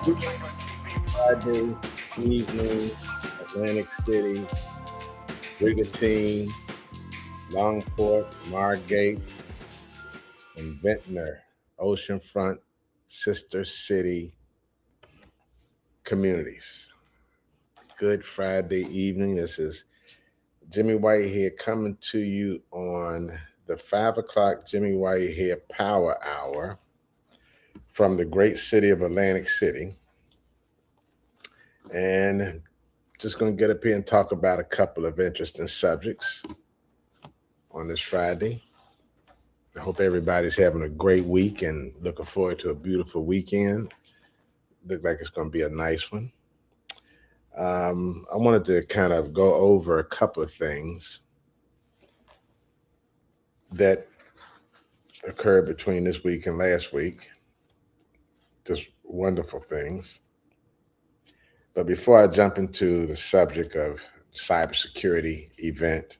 Friday evening, Atlantic City, Brigantine, Longport, Margate, and Ventnor, oceanfront sister city communities. Good Friday evening. This is Jimmy Whitehead coming to you on the 5 o'clock Jimmy Whitehead Power Hour from the great city of Atlantic City. And just going to get up here and talk about a couple of interesting subjects on this Friday. I hope everybody's having a great week and looking forward to a beautiful weekend. Look like it's going to be a nice one. I wanted to kind of go over a couple of things that occurred between this week and last week. Just wonderful things. But before I jump into the subject of cybersecurity event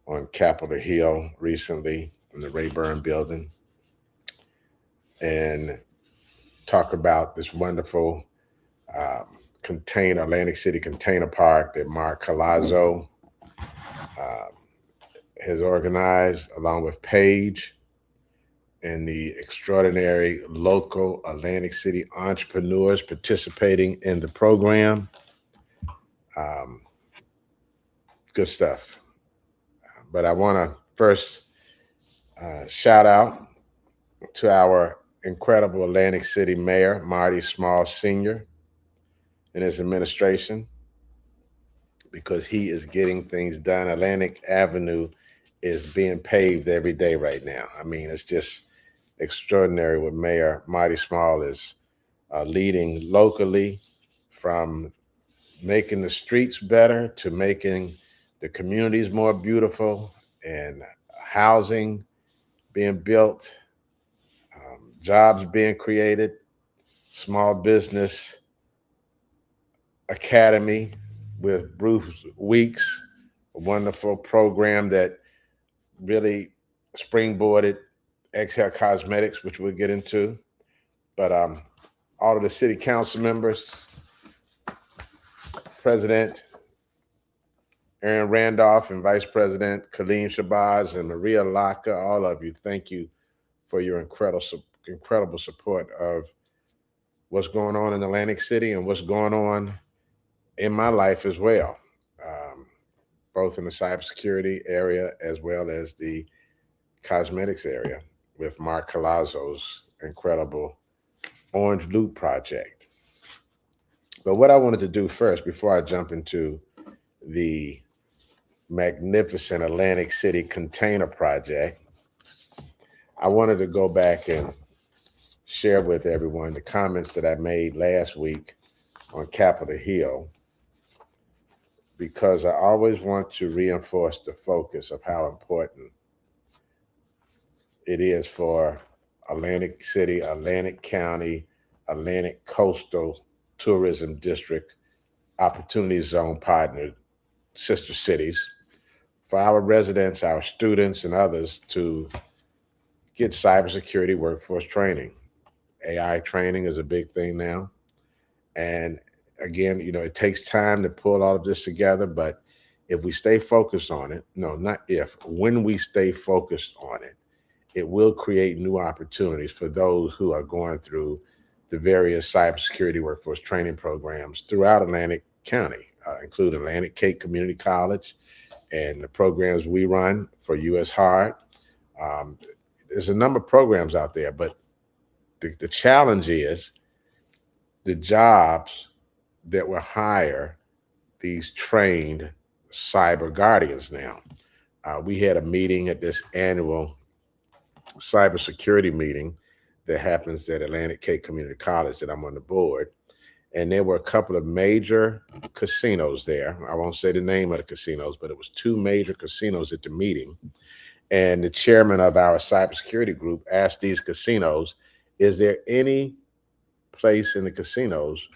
on Capitol Hill recently in the Rayburn building and talk about this wonderful Atlantic City Container Park that Mark Colazzo has organized along with Paige and the extraordinary local Atlantic City entrepreneurs participating in the program. Um, Good stuff. But I want to first shout out to our incredible Atlantic City Mayor, Marty Small Sr., and his administration, because he is getting things done. Atlantic Avenue is being paved every day right now. I mean, it's just extraordinary what Mayor Marty Small is leading locally, from making the streets better to making the communities more beautiful and housing being built, jobs being created, small business academy with Bruce Weeks, a wonderful program that really springboarded Exhale Cosmetics, which we'll get into. But all of the city council members, President Aaron Randolph and Vice President Kaleem Shabazz and Maria Laka, all of you, thank you for your incredible support of what's going on in Atlantic City and what's going on in my life as well, both in the cybersecurity area as well as the cosmetics area with Mark Colazzo's incredible Orange Loop project. But what I wanted to do first, before I jump into the magnificent Atlantic City Container Project, I wanted to go back and share with everyone the comments that I made last week on Capitol Hill, because I always want to reinforce the focus of how important it is for Atlantic City, Atlantic County, Atlantic Coastal Tourism District, Opportunity Zone partner, sister cities, for our residents, our students, and others to get cybersecurity workforce training. AI training is a big thing now. And again, it takes time to pull all of this together, but if we stay focused on it, no, not if, when we stay focused on it, it will create new opportunities for those who are going through the various cybersecurity workforce training programs throughout Atlantic County, including Atlantic Cape Community College and the programs we run for U.S. Hard. There's a number of programs out there, but the challenge is the jobs that will hire these trained cyber guardians now. We had a meeting at this annual cybersecurity meeting that happens at Atlantic Cape Community College that I'm on the board. And there were a couple of major casinos there. I won't say the name of the casinos, but it was two major casinos at the meeting. And the chairman of our cybersecurity group asked these casinos, is there any place in the casinos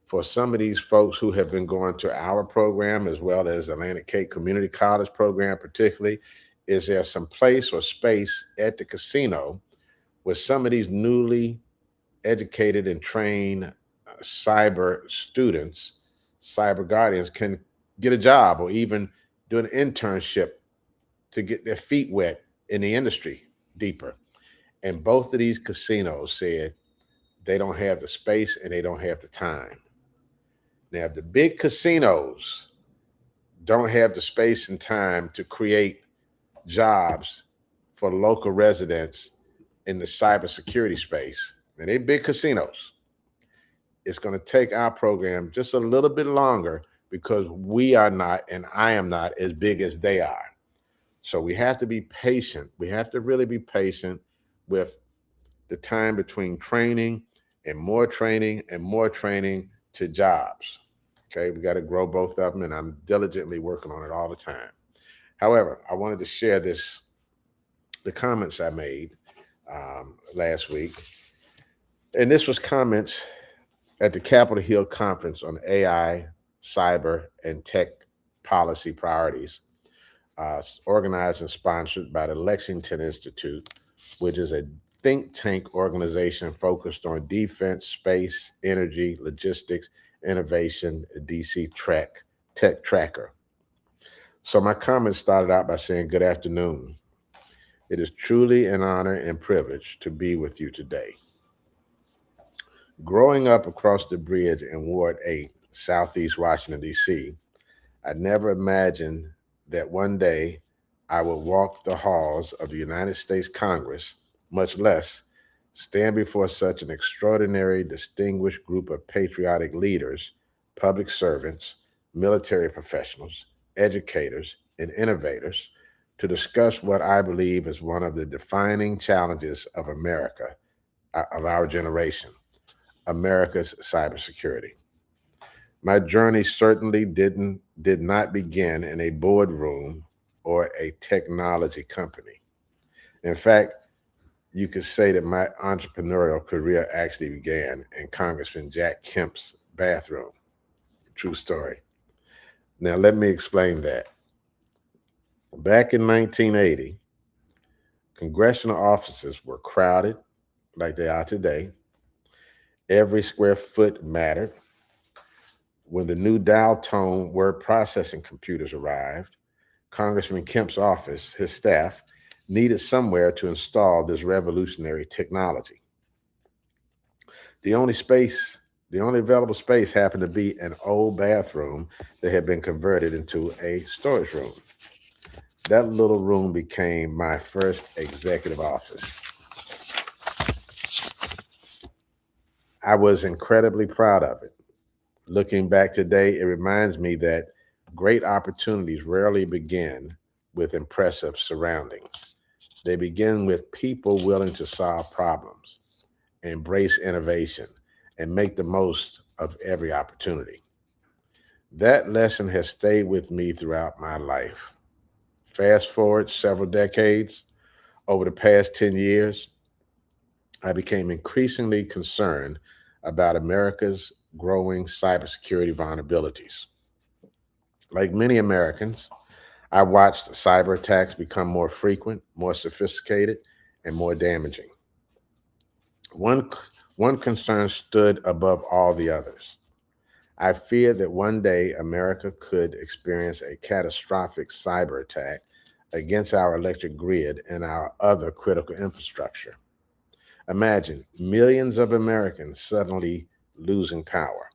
for some of these folks who have been going to our program as well as Atlantic Cape Community College program particularly? Is there some place or space at the casino where some of these newly educated and trained cyber students, cyber guardians can get a job or even do an internship to get their feet wet in the industry deeper. And both of these casinos said they don't have the space and they don't have the time. Now, if the big casinos don't have the space and time to create jobs for local residents in the cybersecurity space, and they big casinos, it's going to take our program just a little bit longer because we are not, and I am not, as big as they are. So we have to be patient. We have to really be patient with the time between training and more training and more training to jobs. Okay, we got to grow both of them, and I'm diligently working on it all the time. However, I wanted to share the comments I made last week. And this was comments at the Capitol Hill Conference on AI, cyber, and tech policy priorities, organized and sponsored by the Lexington Institute, which is a think tank organization focused on defense, space, energy, logistics, innovation, DC Tech Tracker. So my comments started out by saying, good afternoon. It is truly an honor and privilege to be with you today. Growing up across the bridge in Ward 8, Southeast Washington, D.C., I never imagined that one day I would walk the halls of the United States Congress, much less stand before such an extraordinary, distinguished group of patriotic leaders, public servants, military professionals, educators, and innovators to discuss what I believe is one of the defining challenges of America, of our generation, America's cybersecurity. My journey certainly did not begin in a boardroom or a technology company. In fact, you could say that my entrepreneurial career actually began in Congressman Jack Kemp's bathroom. True story. Now, let me explain that. Back in 1980, congressional offices were crowded like they are today. Every square foot mattered. When the new dial tone word processing computers arrived, Congressman Kemp's office, his staff, needed somewhere to install this revolutionary technology. The only space, the only available space happened to be an old bathroom that had been converted into a storage room. That little room became my first executive office. I was incredibly proud of it. Looking back today, it reminds me that great opportunities rarely begin with impressive surroundings. They begin with people willing to solve problems, embrace innovation, and make the most of every opportunity. That lesson has stayed with me throughout my life. Fast forward several decades, over the past 10 years, I became increasingly concerned about America's growing cybersecurity vulnerabilities. Like many Americans, I watched cyber attacks become more frequent, more sophisticated, and more damaging. One, one concern stood above all the others. I feared that one day America could experience a catastrophic cyber attack against our electric grid and our other critical infrastructure. Imagine millions of Americans suddenly losing power,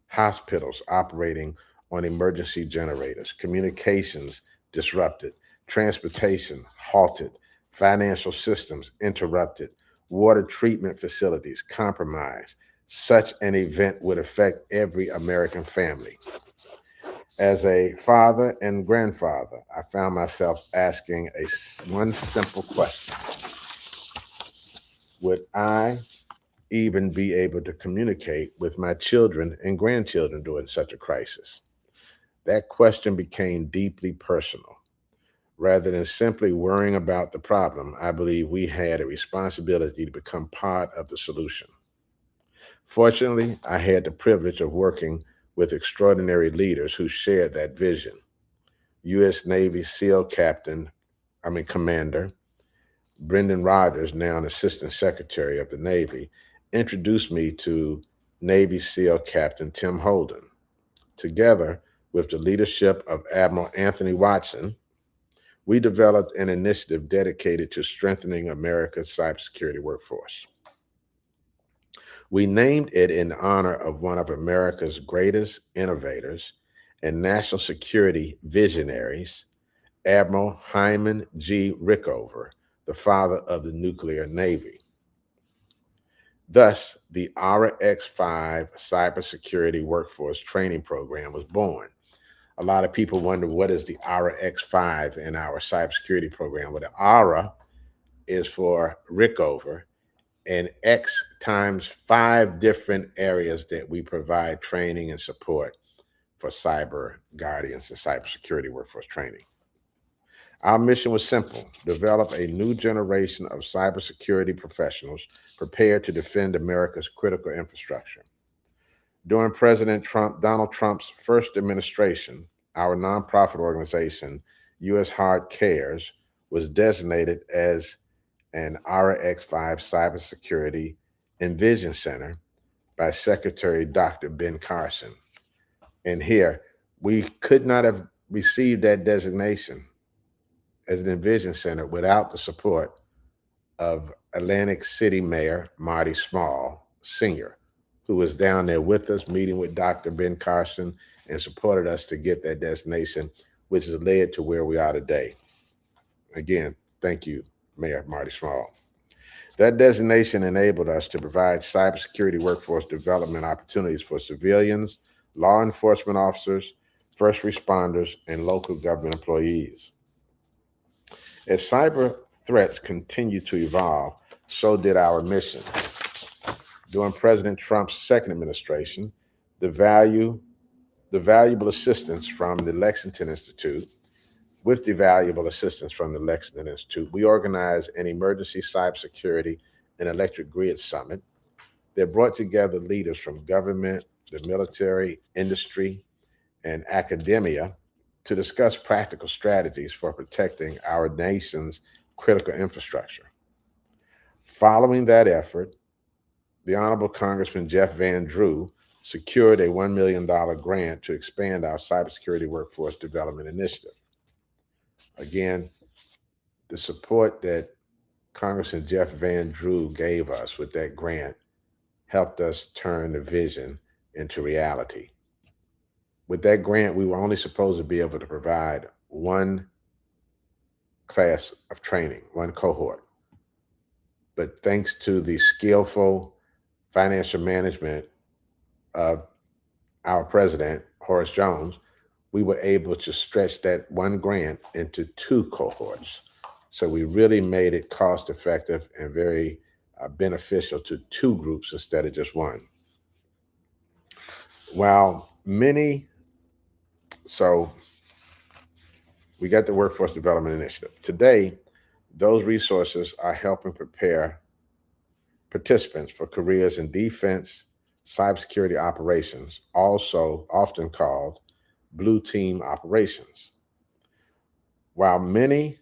hospitals operating on emergency generators, communications disrupted, transportation halted, financial systems interrupted, water treatment facilities compromised. Such an event would affect every American family. As a father and grandfather, I found myself asking one simple question. Would I even be able to communicate with my children and grandchildren during such a crisis? That question became deeply personal. Rather than simply worrying about the problem, I believe we had a responsibility to become part of the solution. Fortunately, I had the privilege of working with extraordinary leaders who shared that vision. U.S. Navy SEAL Commander Brendan Rogers, now an Assistant Secretary of the Navy, introduced me to Navy SEAL Captain Tim Holden. Together with the leadership of Admiral Anthony Watson, we developed an initiative dedicated to strengthening America's cybersecurity workforce. We named it in honor of one of America's greatest innovators and national security visionaries, Admiral Hyman G. Rickover, the father of the nuclear navy. Thus, the ARA X5 Cybersecurity Workforce Training Program was born. A lot of people wonder, what is the ARA X5 in our cybersecurity program? Well, the ARA is for Rickover, and X times 5 different areas that we provide training and support for cyber guardians and cybersecurity workforce training. Our mission was simple: develop a new generation of cybersecurity professionals prepared to defend America's critical infrastructure. During Donald Trump's first administration, our nonprofit organization, U.S. Hard Cares, was designated as an RX5 Cybersecurity and Vision Center by Secretary Dr. Ben Carson. And here, we could not have received that designation as an Envision Center without the support of Atlantic City Mayor Marty Small Sr., who was down there with us, meeting with Dr. Ben Carson, and supported us to get that designation, which has led to where we are today. Again, thank you, Mayor Marty Small. That designation enabled us to provide cybersecurity workforce development opportunities for civilians, law enforcement officers, first responders, and local government employees. As cyber threats continue to evolve, so did our mission. During President Trump's second administration, the valuable assistance from the Lexington Institute, we organized an emergency cybersecurity and electric grid summit that brought together leaders from government, the military, industry, and academia to discuss practical strategies for protecting our nation's critical infrastructure. Following that effort, the Honorable Congressman Jeff Van Drew secured a $1 million grant to expand our cybersecurity workforce development initiative. Again, the support that Congressman Jeff Van Drew gave us with that grant helped us turn the vision into reality. With that grant, we were only supposed to be able to provide one class of training, one cohort. But thanks to the skillful financial management of our president, Horace Jones, we were able to stretch that one grant into 2 cohorts. So we really made it cost effective and very beneficial to 2 groups instead of just one. So we got the Workforce Development Initiative. Today, those resources are helping prepare participants for careers in defense, cybersecurity operations, also often called blue team operations. While many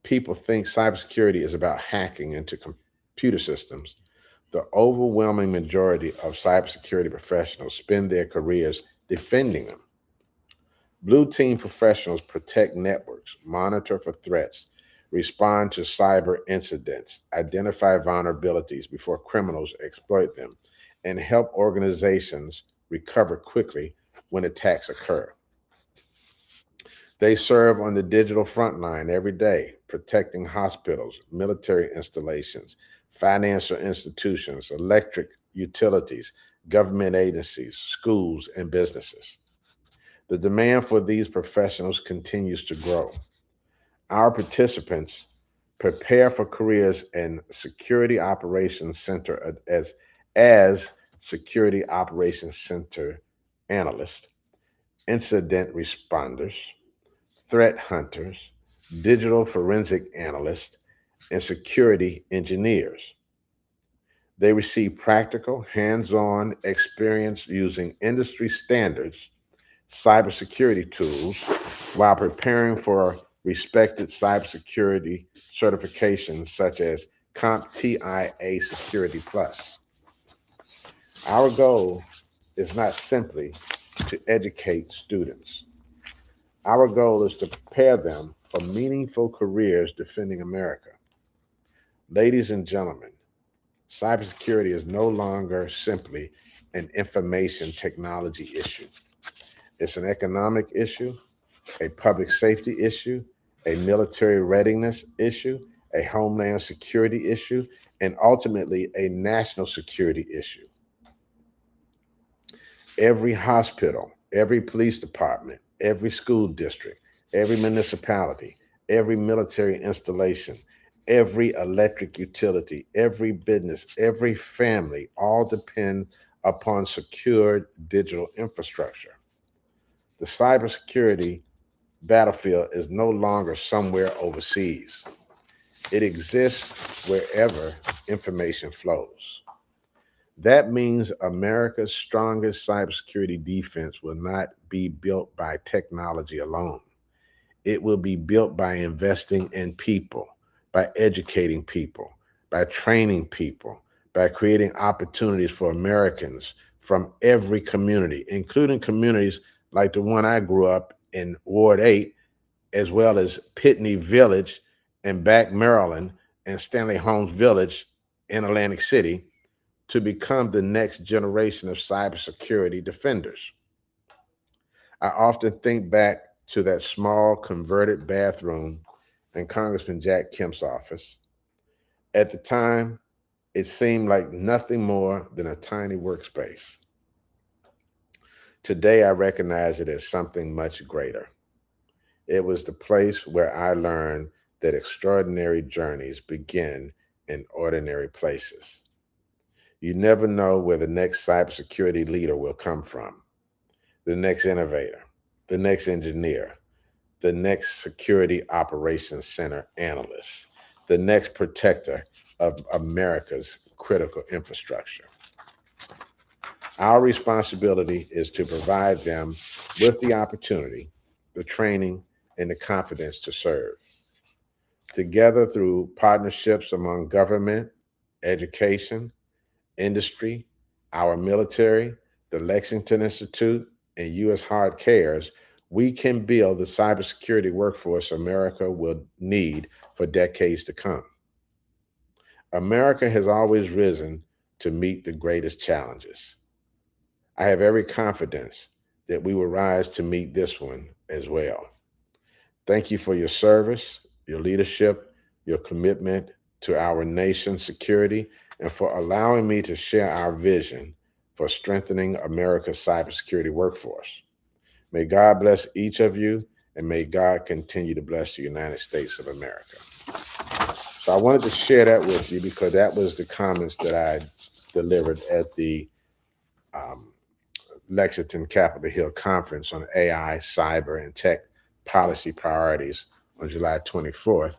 people think cybersecurity is about hacking into computer systems, the overwhelming majority of cybersecurity professionals spend their careers defending them. Blue team professionals protect networks, monitor for threats, respond to cyber incidents, identify vulnerabilities before criminals exploit them, and help organizations recover quickly when attacks occur. They serve on the digital front line every day, protecting hospitals, military installations, financial institutions, electric utilities, government agencies, schools, and businesses. The demand for these professionals continues to grow. Our participants prepare for careers in Security Operations Center as Security Operations Center analysts, incident responders, threat hunters, digital forensic analysts, and security engineers. They receive practical, hands-on experience using industry standards cybersecurity tools while preparing for respected cybersecurity certifications such as CompTIA Security Plus. Our goal is not simply to educate students. Our goal is to prepare them for meaningful careers defending America. Ladies and gentlemen, cybersecurity is no longer simply an information technology issue. It's an economic issue, a public safety issue, a military readiness issue, a homeland security issue, and ultimately a national security issue. Every hospital, every police department, every school district, every municipality, every military installation, every electric utility, every business, every family all depend upon secured digital infrastructure. The cybersecurity battlefield is no longer somewhere overseas. It exists wherever information flows. That means America's strongest cybersecurity defense will not be built by technology alone. It will be built by investing in people, by educating people, by training people, by creating opportunities for Americans from every community, including communities like the one I grew up in, Ward 8, as well as Pitney Village in Back, Maryland, and Stanley Holmes Village in Atlantic City, to become the next generation of cybersecurity defenders. I often think back to that small converted bathroom in Congressman Jack Kemp's office. At the time, it seemed like nothing more than a tiny workspace. Today, I recognize it as something much greater. It was the place where I learned that extraordinary journeys begin in ordinary places. You never know where the next cybersecurity leader will come from, the next innovator, the next engineer, the next security operations center analyst, the next protector of America's critical infrastructure. Our responsibility is to provide them with the opportunity, the training, and the confidence to serve. Together, through partnerships among government, education, industry, our military, the Lexington Institute, and U.S. Hard Cares, we can build the cybersecurity workforce America will need for decades to come. America has always risen to meet the greatest challenges. I have every confidence that we will rise to meet this one as well. Thank you for your service, your leadership, your commitment to our nation's security, and for allowing me to share our vision for strengthening America's cybersecurity workforce. May God bless each of you, and may God continue to bless the United States of America. So I wanted to share that with you because that was the comments that I delivered at the um, Lexington Capitol Hill Conference on AI, cyber, and tech policy priorities on July 24th.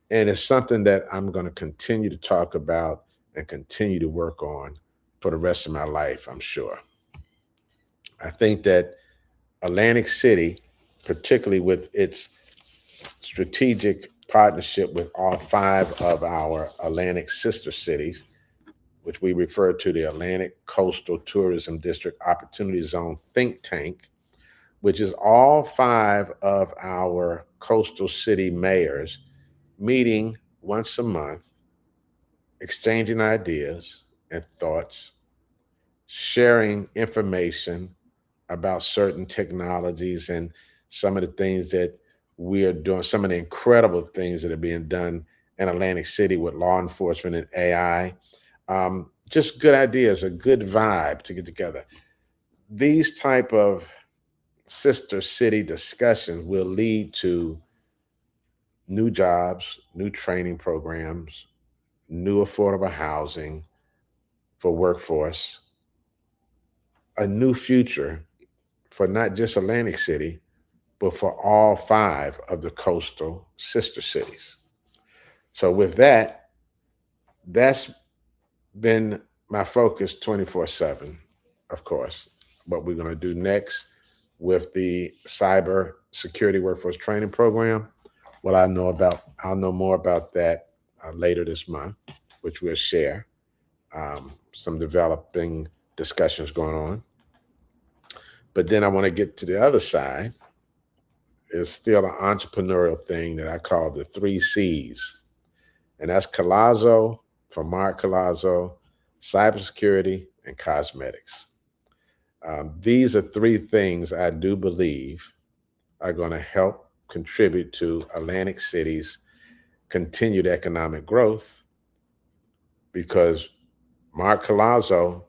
And it's something that I'm going to continue to talk about and continue to work on for the rest of my life, I'm sure. I think that Atlantic City, particularly with its strategic partnership with all five of our Atlantic sister cities, which we refer to the Atlantic Coastal Tourism District Opportunity Zone think tank, which is all five of our coastal city mayors meeting once a month, exchanging ideas and thoughts, sharing information about certain technologies and some of the things that we are doing, some of the incredible things that are being done in Atlantic City with law enforcement and AI. Just good ideas, a good vibe to get together. These type of sister city discussions will lead to new jobs, new training programs, new affordable housing for workforce, a new future for not just Atlantic City, but for all five of the coastal sister cities. So with that, that's been my focus 24/7, of course. What we're going to do next with the cyber security workforce training program. Well, I'll know more about that later this month, which we'll share some developing discussions going on. But then I want to get to the other side. It's still an entrepreneurial thing that I call the three C's. And that's Colazzo, from Mark Colazzo, cybersecurity, and cosmetics. These are three things I do believe are going to help contribute to Atlantic City's continued economic growth, because Mark Colazzo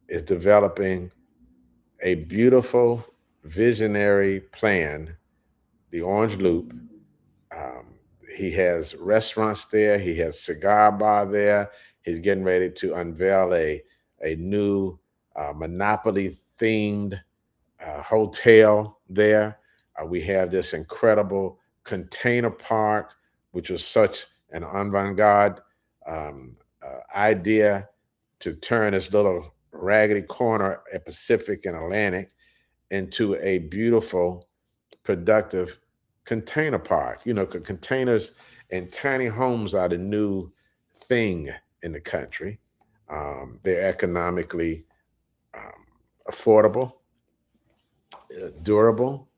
is developing a beautiful visionary plan, the Orange Loop. Um, he has restaurants there. He has cigar bar there. He's getting ready to unveil a new Monopoly themed hotel there. We have this incredible container park, which was such an avant-garde idea to turn this little raggedy corner at Pacific and Atlantic into a beautiful, productive container park. You know, containers and tiny homes are the new thing in the country. They're economically um, affordable, durable,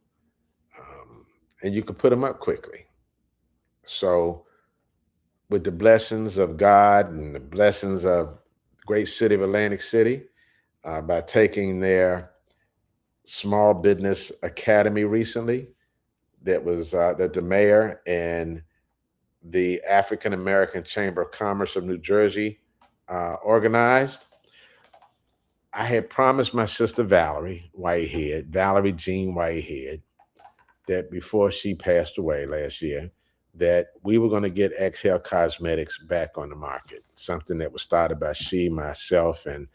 and you can put them up quickly. So, with the blessings of God and the blessings of the great city of Atlantic City, by taking their small business academy recently, that the mayor and the African American Chamber of Commerce of New Jersey organized. I had promised my sister Valerie Jean Whitehead, that before she passed away last year, that we were going to get Exhale Cosmetics back on the market, something that was started by she, myself, and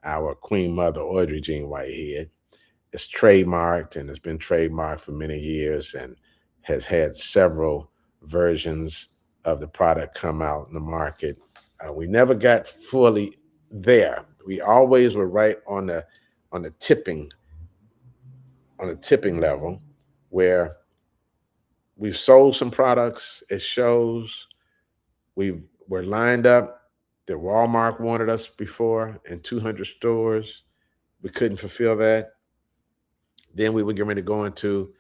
our queen mother, Audrey Jean Whitehead. It's trademarked, and it's been trademarked for many years, and has had several versions of the product come out in the market. We never got fully there. We always were right on the tipping on the tipping level, where we've sold some products at shows. We're lined up that Walmart wanted us before in 200 stores. We couldn't fulfill that. Then we were getting ready to go into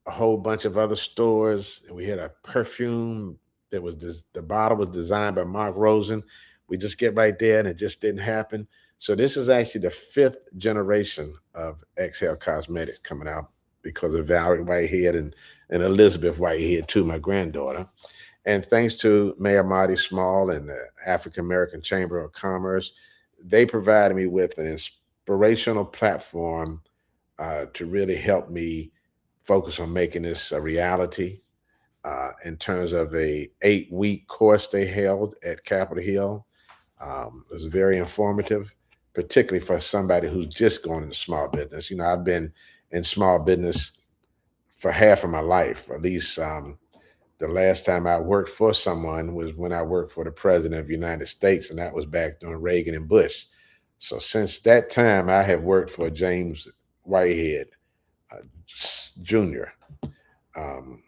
a whole bunch of other stores, and we had a perfume that was the bottle was designed by Mark Rosen. We just get right there, and it just didn't happen. So this is actually the fifth generation of Exhale Cosmetics coming out, because of Valerie Whitehead and Elizabeth Whitehead too, my granddaughter. And thanks to Mayor Marty Small and the African American Chamber of Commerce, they provided me with an inspirational platform to really help me focus on making this a reality, in terms of a 8-week course they held at Capitol Hill. It was very informative, particularly for somebody who's just going into small business. You know, I've been in small business for half of my life, at least. The last time I worked for someone was when I worked for the President of the United States, and that was back during Reagan and Bush. So since that time, I have worked for James Whitehead uh, Jr. Um,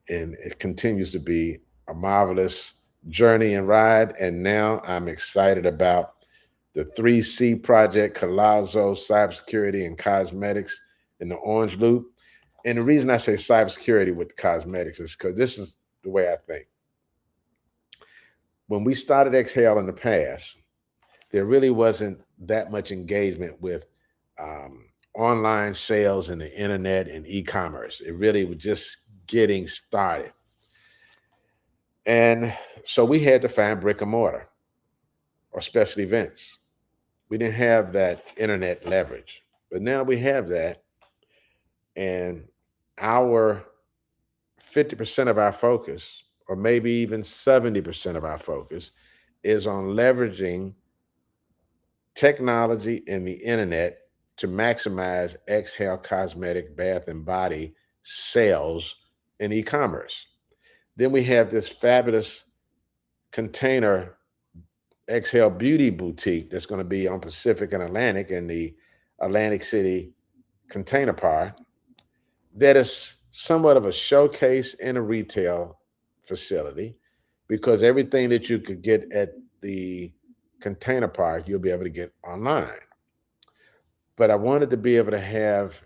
and it continues to be a marvelous journey and ride. And now I'm excited about the 3C project, Colazzo, Cybersecurity and Cosmetics, in the Orange Loop. And the reason I say cybersecurity with cosmetics is because this is the way I think. When we started Exhale in the past, there really wasn't that much engagement with online sales and the internet and e-commerce. It really was just getting started. And so we had to find brick and mortar or special events. We didn't have that internet leverage, but now we have that. And our 50% of our focus, or maybe even 70% of our focus, is on leveraging technology and the internet to maximize Exhale Cosmetic bath and body sales in e-commerce. Then we have this fabulous container Exhale Beauty Boutique that's going to be on Pacific and Atlantic in the Atlantic City Container Park, that is somewhat of a showcase in a retail facility, because everything that you could get at the container park, you'll be able to get online. but I wanted to be able to have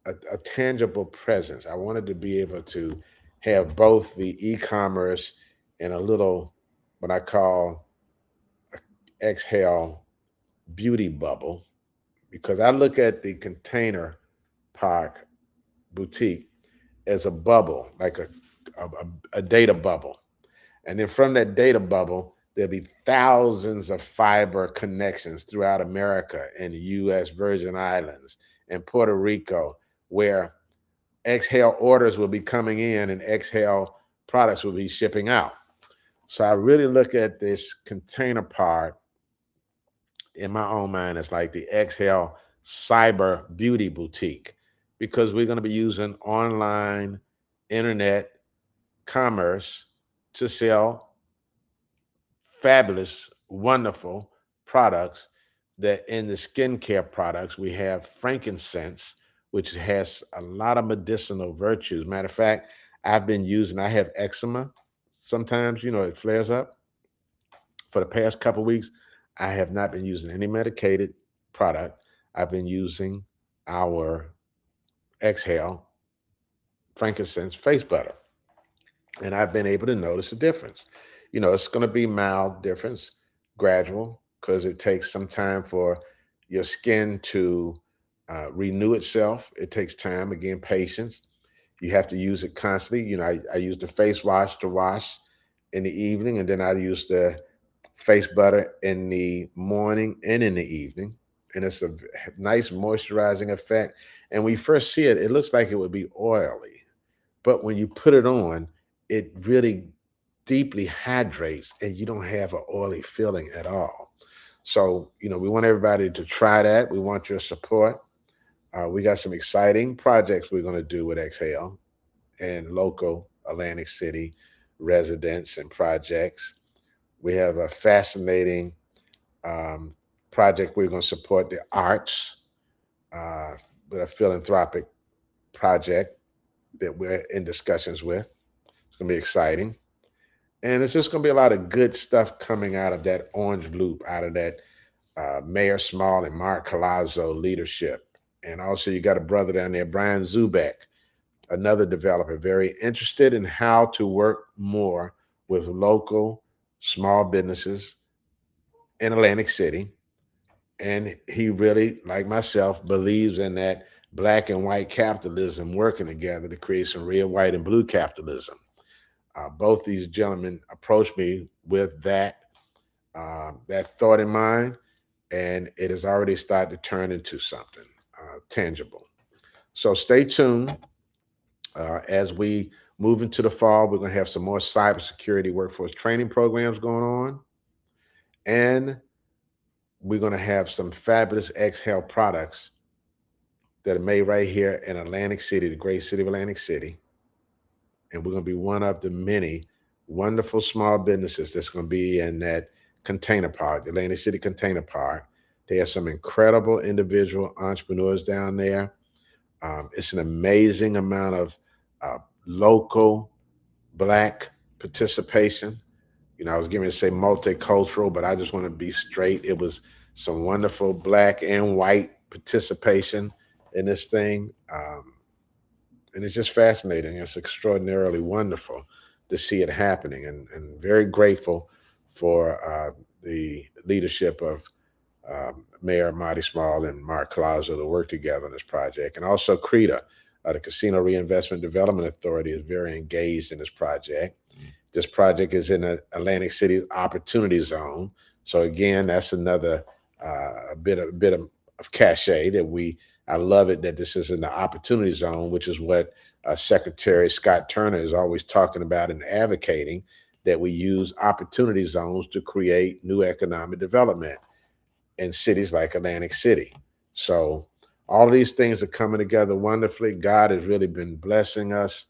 a tangible presence. I wanted to be able to have both the e-commerce and a little what I call exhale beauty bubble, because I look at the container park boutique as a bubble, like a data bubble. And then from that data bubble, there'll be thousands of fiber connections throughout America and the US Virgin Islands and Puerto Rico, where Exhale orders will be coming in and Exhale products will be shipping out. So I really look at this container part in my own mind as like the Exhale Cyber Beauty Boutique, because we're going to be using online internet commerce to sell fabulous, wonderful products. That in the skincare products, we have frankincense, which has a lot of medicinal virtues. Matter of fact, I have eczema. Sometimes, it flares up. For the past couple weeks, I have not been using any medicated product. I've been using our Exhale frankincense face butter, and I've been able to notice a difference. It's going to be mild difference, gradual, because it takes some time for your skin to renew itself. It takes time, again, patience. You have to use it constantly. I use the face wash to wash in the evening, and then I use the face butter in the morning and in the evening. And it's a nice moisturizing effect. And when you first see it, it looks like it would be oily. But when you put it on, it really deeply hydrates and you don't have an oily feeling at all. So, we want everybody to try that. We want your support. We got some exciting projects we're going to do with Exhale and local Atlantic City residents and projects. We have a fascinating um, project. We're going to support the arts uh, with a philanthropic project that we're in discussions with. It's going to be exciting. And it's just going to be a lot of good stuff coming out of that orange loop, out of that Mayor Small and Mark Colazzo leadership. And also, you got a brother down there, Brian Zubek, another developer, very interested in how to work more with local small businesses in Atlantic City. And he really, like myself, believes in that black and white capitalism working together to create some real white and blue capitalism. Both these gentlemen approached me with that thought in mind, and it has already started to turn into something tangible. So stay tuned as we move into the fall. We're going to have some more cybersecurity workforce training programs going on, and we're going to have some fabulous Exhale products that are made right here in Atlantic City, the great city of Atlantic City. And we're going to be one of the many wonderful small businesses that's going to be in that container park, the Atlantic City Container Park. They have some incredible individual entrepreneurs down there. It's an amazing amount of local Black participation. I was going to say multicultural, but I just want to be straight. It was some wonderful Black and white participation in this thing. And it's just fascinating. It's extraordinarily wonderful to see it happening, and very grateful for the leadership of Mayor Marty Small and Mark Colazzo to work together on this project. And also CREDA, the Casino Reinvestment Development Authority, is very engaged in this project. This project is in the Atlantic City Opportunity Zone. So again, that's another a bit of cachet that I love it that this is in the Opportunity Zone, which is what Secretary Scott Turner is always talking about and advocating, that we use opportunity zones to create new economic development in cities like Atlantic City. So all of these things are coming together wonderfully. God has really been blessing us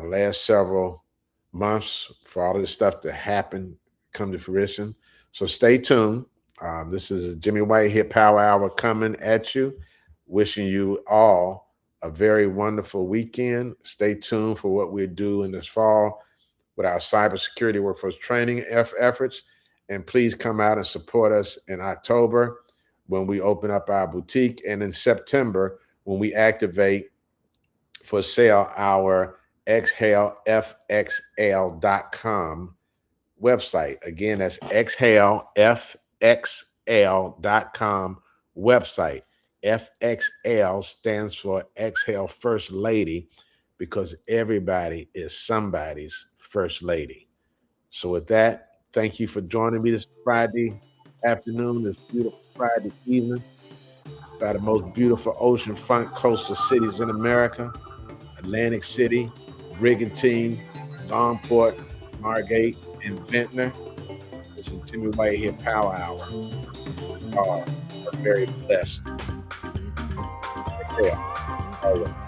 last several months for all of this stuff to happen, come to fruition. So stay tuned. This is Jimmy Whitehead Power Hour coming at you. Wishing you all a very wonderful weekend. Stay tuned for what we do in this fall with our cybersecurity workforce training efforts. And please come out and support us in October when we open up our boutique, and in September when we activate for sale our exhalefxl.com website. Again, that's exhalefxl.com website. FXL stands for Exhale First Lady, because everybody is somebody's first lady. So with that, thank you for joining me this Friday afternoon, this beautiful Friday evening, by the most beautiful oceanfront coastal cities in America: Atlantic City, Brigantine, Dawnport, Margate, and Ventnor. This is Jimmy Whitehead Power Hour. You are very blessed. Take care. Always.